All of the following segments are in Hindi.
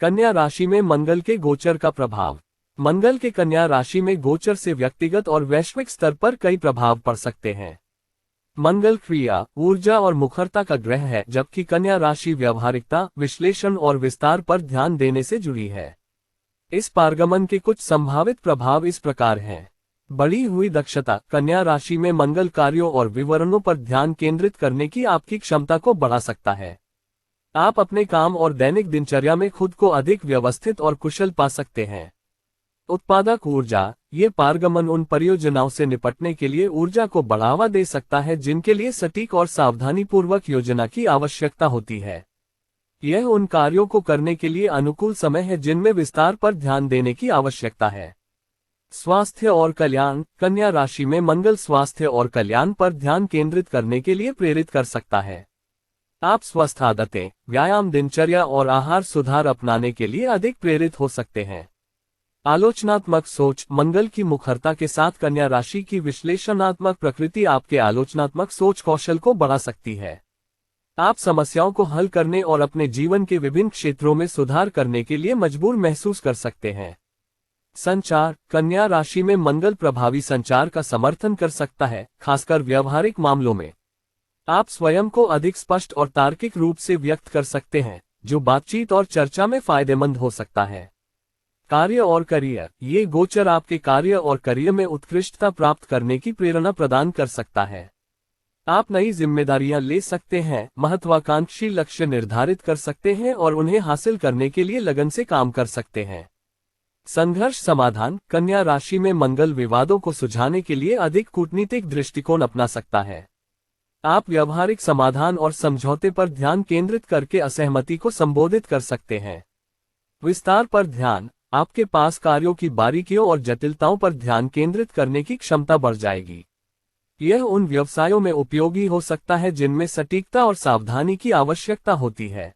कन्या राशि में मंगल के गोचर का प्रभाव। मंगल के कन्या राशि में गोचर से व्यक्तिगत और वैश्विक स्तर पर कई प्रभाव पड़ सकते हैं। मंगल क्रिया, ऊर्जा और मुखरता का ग्रह है, जबकि कन्या राशि व्यावहारिकता, विश्लेषण और विस्तार पर ध्यान देने से जुड़ी है। इस पारगमन के कुछ संभावित प्रभाव इस प्रकार हैं। बढ़ी हुई दक्षता। कन्या राशि में मंगल कार्यों और विवरणों पर ध्यान केंद्रित करने की आपकी क्षमता को बढ़ा सकता है। आप अपने काम और दैनिक दिनचर्या में खुद को अधिक व्यवस्थित और कुशल पा सकते हैं। उत्पादक ऊर्जा। ये पारगमन उन परियोजनाओं से निपटने के लिए ऊर्जा को बढ़ावा दे सकता है जिनके लिए सटीक और सावधानीपूर्वक योजना की आवश्यकता होती है। यह उन कार्यों को करने के लिए अनुकूल समय है जिनमें विस्तार पर ध्यान देने की आवश्यकता है। स्वास्थ्य और कल्याण। कन्या राशि में मंगल स्वास्थ्य और कल्याण पर ध्यान केंद्रित करने के लिए प्रेरित कर सकता है। आप स्वस्थ आदतें, व्यायाम, दिनचर्या और आहार सुधार अपनाने के लिए अधिक प्रेरित हो सकते हैं। आलोचनात्मक सोच। मंगल की मुखरता के साथ कन्या राशि की विश्लेषणात्मक प्रकृति आपके आलोचनात्मक सोच कौशल को बढ़ा सकती है। आप समस्याओं को हल करने और अपने जीवन के विभिन्न क्षेत्रों में सुधार करने के लिए मजबूर महसूस कर सकते हैं। संचार। कन्या राशि में मंगल प्रभावी संचार का समर्थन कर सकता है, खासकर व्यावहारिक मामलों में। आप स्वयं को अधिक स्पष्ट और तार्किक रूप से व्यक्त कर सकते हैं, जो बातचीत और चर्चा में फायदेमंद हो सकता है। कार्य और करियर। ये गोचर आपके कार्य और करियर में उत्कृष्टता प्राप्त करने की प्रेरणा प्रदान कर सकता है। आप नई जिम्मेदारियां ले सकते हैं, महत्वाकांक्षी लक्ष्य निर्धारित कर सकते हैं और उन्हें हासिल करने के लिए लगन से काम कर सकते हैं। संघर्ष समाधान। कन्या राशि में मंगल विवादों को सुलझाने के लिए अधिक कूटनीतिक दृष्टिकोण अपना सकता है। आप व्यावहारिक समाधान और समझौते पर ध्यान केंद्रित करके असहमति को संबोधित कर सकते हैं। विस्तार पर ध्यान। आपके पास कार्यों की बारीकियों और जटिलताओं पर ध्यान केंद्रित करने की क्षमता बढ़ जाएगी। यह उन व्यवसायों में उपयोगी हो सकता है जिनमें सटीकता और सावधानी की आवश्यकता होती है।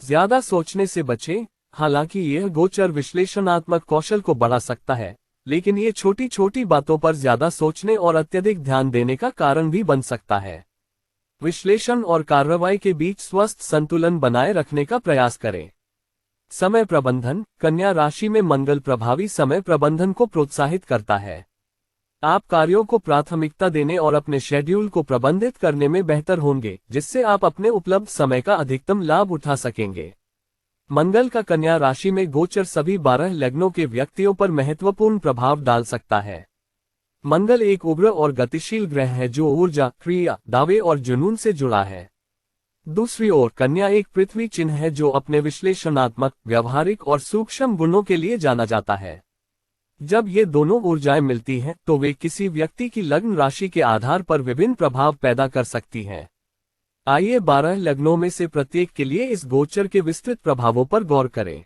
ज्यादा सोचने से बचें। हालांकि यह गोचर विश्लेषणात्मक कौशल को बढ़ा सकता है, लेकिन ये छोटी छोटी बातों पर ज्यादा सोचने और अत्यधिक ध्यान देने का कारण भी बन सकता है। विश्लेषण और कार्रवाई के बीच स्वस्थ संतुलन बनाए रखने का प्रयास करें। समय प्रबंधन। कन्या राशि में मंगल प्रभावी समय प्रबंधन को प्रोत्साहित करता है। आप कार्यों को प्राथमिकता देने और अपने शेड्यूल को प्रबंधित करने में बेहतर होंगे, जिससे आप अपने उपलब्ध समय का अधिकतम लाभ उठा सकेंगे। मंगल का कन्या राशि में गोचर सभी 12 लग्नों के व्यक्तियों पर महत्वपूर्ण प्रभाव डाल सकता है। मंगल एक उग्र और गतिशील ग्रह है जो ऊर्जा, क्रिया, दावे और जुनून से जुड़ा है। दूसरी ओर कन्या एक पृथ्वी चिन्ह है जो अपने विश्लेषणात्मक, व्यावहारिक और सूक्ष्म गुणों के लिए जाना जाता है। जब ये दोनों ऊर्जाएं मिलती हैं, तो वे किसी व्यक्ति की लग्न राशि के आधार पर विभिन्न प्रभाव पैदा कर सकती हैं। आइए 12 लग्नों में से प्रत्येक के लिए इस गोचर के विस्तृत प्रभावों पर गौर करें।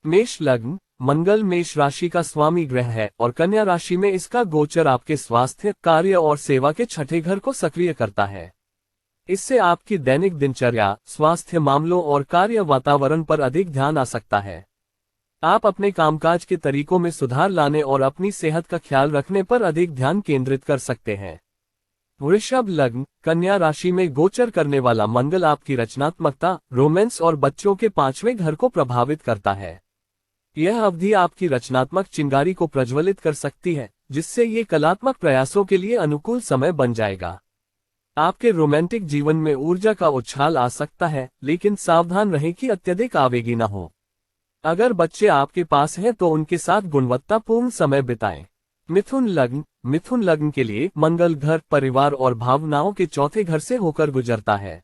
मेष लग्न। मंगल मेष राशि का स्वामी ग्रह है और कन्या राशि में इसका गोचर आपके स्वास्थ्य, कार्य और सेवा के छठे घर को सक्रिय करता है। इससे आपकी दैनिक दिनचर्या, स्वास्थ्य मामलों और कार्य वातावरण पर अधिक ध्यान आ सकता है। आप अपने कामकाज के तरीकों में सुधार लाने और अपनी सेहत का ख्याल रखने पर अधिक ध्यान केंद्रित कर सकते हैं। वृषभ लग्न। कन्या राशि में गोचर करने वाला मंगल आपकी रचनात्मकता, रोमांस और बच्चों के 5वें घर को प्रभावित करता है। यह अवधि आपकी रचनात्मक चिंगारी को प्रज्वलित कर सकती है, जिससे ये कलात्मक प्रयासों के लिए अनुकूल समय बन जाएगा। आपके रोमांटिक जीवन में ऊर्जा का उछाल आ सकता है, लेकिन सावधान रहें कि अत्यधिक आवेगी न हो। अगर बच्चे आपके पास हैं तो उनके साथ गुणवत्तापूर्ण समय बिताएं। मिथुन लग्न। मिथुन लग्न के लिए मंगल घर, परिवार और भावनाओं के चौथे घर से होकर गुजरता है।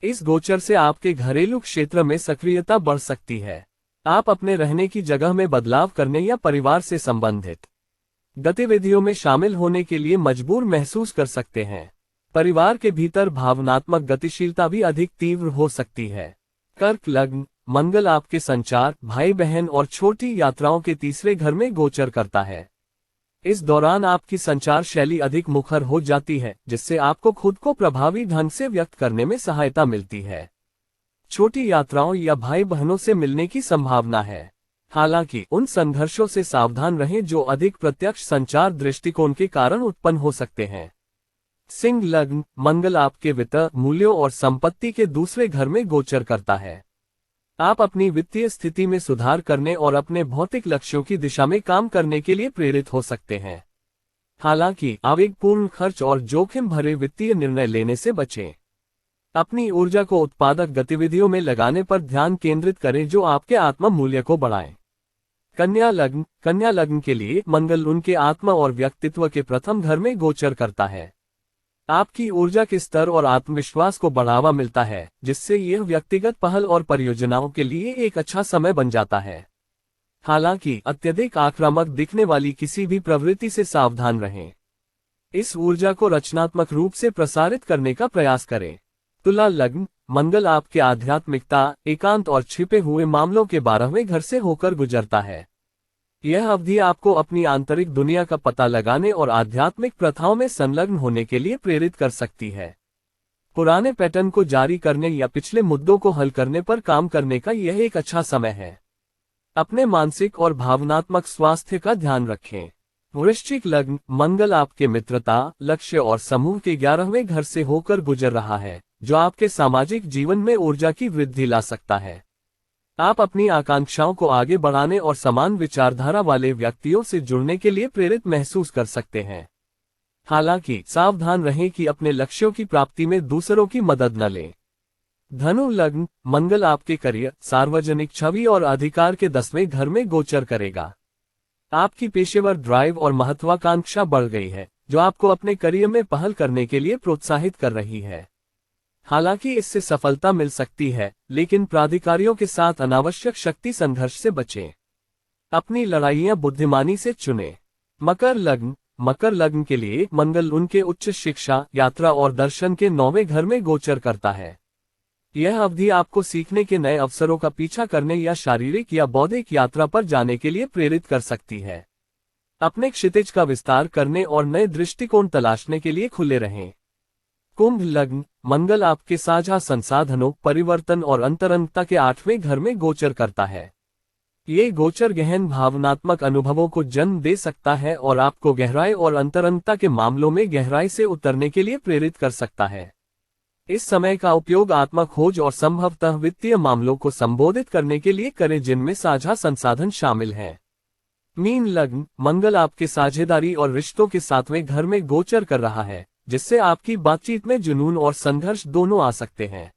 इस गोचर से आपके घरेलू क्षेत्र में सक्रियता बढ़ सकती है। आप अपने रहने की जगह में बदलाव करने या परिवार से संबंधित गतिविधियों में शामिल होने के लिए मजबूर महसूस कर सकते हैं। परिवार के भीतर भावनात्मक गतिशीलता भी अधिक तीव्र हो सकती है। कर्क लग्न। मंगल आपके संचार, भाई बहन और छोटी यात्राओं के तीसरे घर में गोचर करता है। इस दौरान आपकी संचार शैली अधिक मुखर हो जाती है, जिससे आपको खुद को प्रभावी ढंग से व्यक्त करने में सहायता मिलती है। छोटी यात्राओं या भाई बहनों से मिलने की संभावना है। हालांकि उन संघर्षों से सावधान रहें जो अधिक प्रत्यक्ष संचार दृष्टिकोण के कारण उत्पन्न हो सकते हैं। सिंह लग्न। मंगल आपके वित्त, मूल्यों और संपत्ति के दूसरे घर में गोचर करता है। आप अपनी वित्तीय स्थिति में सुधार करने और अपने भौतिक लक्ष्यों की दिशा में काम करने के लिए प्रेरित हो सकते हैं। हालांकि आवेगपूर्ण खर्च और जोखिम भरे वित्तीय निर्णय लेने से बचें। अपनी ऊर्जा को उत्पादक गतिविधियों में लगाने पर ध्यान केंद्रित करें जो आपके आत्म मूल्य को बढ़ाएं। कन्या लग्न के लिए मंगल उनके आत्मा और व्यक्तित्व के प्रथम घर में गोचर करता है। आपकी ऊर्जा के स्तर और आत्मविश्वास को बढ़ावा मिलता है, जिससे यह व्यक्तिगत पहल और परियोजनाओं के लिए एक अच्छा समय बन जाता है। हालांकि अत्यधिक आक्रामक दिखने वाली किसी भी प्रवृत्ति से सावधान रहें। इस ऊर्जा को रचनात्मक रूप से प्रसारित करने का प्रयास करें। तुला लग्न, मंगल आपके आध्यात्मिकता, एकांत और छिपे हुए मामलों के 12वें घर से होकर गुजरता है। यह अवधि आपको अपनी आंतरिक दुनिया का पता लगाने और आध्यात्मिक प्रथाओं में संलग्न होने के लिए प्रेरित कर सकती है। पुराने पैटर्न को जारी करने या पिछले मुद्दों को हल करने पर काम करने का यह एक अच्छा समय है। अपने मानसिक और भावनात्मक स्वास्थ्य का ध्यान रखें। वृश्चिक लग्न, मंगल आपके मित्रता, लक्ष्य और समूह के 11वें घर से होकर गुजर रहा है, जो आपके सामाजिक जीवन में ऊर्जा की वृद्धि ला सकता है। आप अपनी आकांक्षाओं को आगे बढ़ाने और समान विचारधारा वाले व्यक्तियों से जुड़ने के लिए प्रेरित महसूस कर सकते हैं। हालांकि सावधान रहें कि अपने लक्ष्यों की प्राप्ति में दूसरों की मदद न लें। धनु लग्न, मंगल आपके करियर, सार्वजनिक छवि और अधिकार के 10वें घर में गोचर करेगा। आपकी पेशेवर ड्राइव और महत्वाकांक्षा बढ़ गई है, जो आपको अपने करियर में पहल करने के लिए प्रोत्साहित कर रही है। हालांकि इससे सफलता मिल सकती है, लेकिन प्राधिकारियों के साथ अनावश्यक शक्ति संघर्ष से बचें। अपनी लड़ाइयां बुद्धिमानी से चुनें। मकर लग्न के लिए मंगल उनके उच्च शिक्षा, यात्रा और दर्शन के 9वें घर में गोचर करता है। यह अवधि आपको सीखने के नए अवसरों का पीछा करने या शारीरिक या बौद्धिक यात्रा पर जाने के लिए प्रेरित कर सकती है। अपने क्षितिज का विस्तार करने और नए दृष्टिकोण तलाशने के लिए खुले रहें। कुंभ लग्न, मंगल आपके साझा संसाधनों, परिवर्तन और अंतरंगता के 8वें घर में गोचर करता है। ये गोचर गहन भावनात्मक अनुभवों को जन्म दे सकता है और आपको गहराई और अंतरंगता के मामलों में गहराई से उतरने के लिए प्रेरित कर सकता है। इस समय का उपयोग आत्म खोज और संभवतः वित्तीय मामलों को संबोधित करने के लिए करें जिनमें साझा संसाधन शामिल हैं। मीन लग्न, मंगल आपके साझेदारी और रिश्तों के 7वें घर में गोचर कर रहा है, जिससे आपकी बातचीत में जुनून और संघर्ष दोनों आ सकते हैं।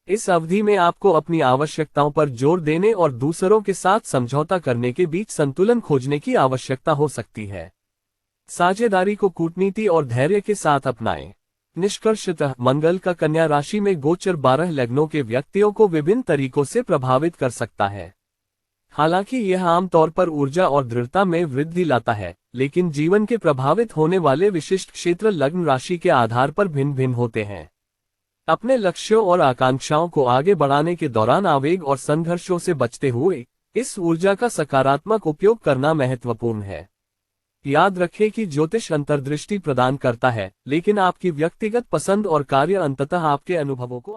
इस अवधि में आपको अपनी आवश्यकताओं पर जोर देने और दूसरों के साथ समझौता करने के बीच संतुलन खोजने की आवश्यकता हो सकती है। साझेदारी को कूटनीति और धैर्य के साथ अपनाएं। निष्कर्षतः मंगल का कन्या राशि में गोचर 12 लग्नों के व्यक्तियों को विभिन्न तरीकों से प्रभावित कर सकता है। हालांकि यह आमतौर पर ऊर्जा और दृढ़ता में वृद्धि लाता है, लेकिन जीवन के प्रभावित होने वाले विशिष्ट क्षेत्र लग्न राशि के आधार पर भिन्न भिन्न होते हैं। अपने लक्ष्यों और आकांक्षाओं को आगे बढ़ाने के दौरान आवेग और संघर्षों से बचते हुए इस ऊर्जा का सकारात्मक उपयोग करना महत्वपूर्ण है। याद रखें कि ज्योतिष अंतर्दृष्टि प्रदान करता है, लेकिन आपकी व्यक्तिगत पसंद और कार्य अंततः आपके अनुभवों को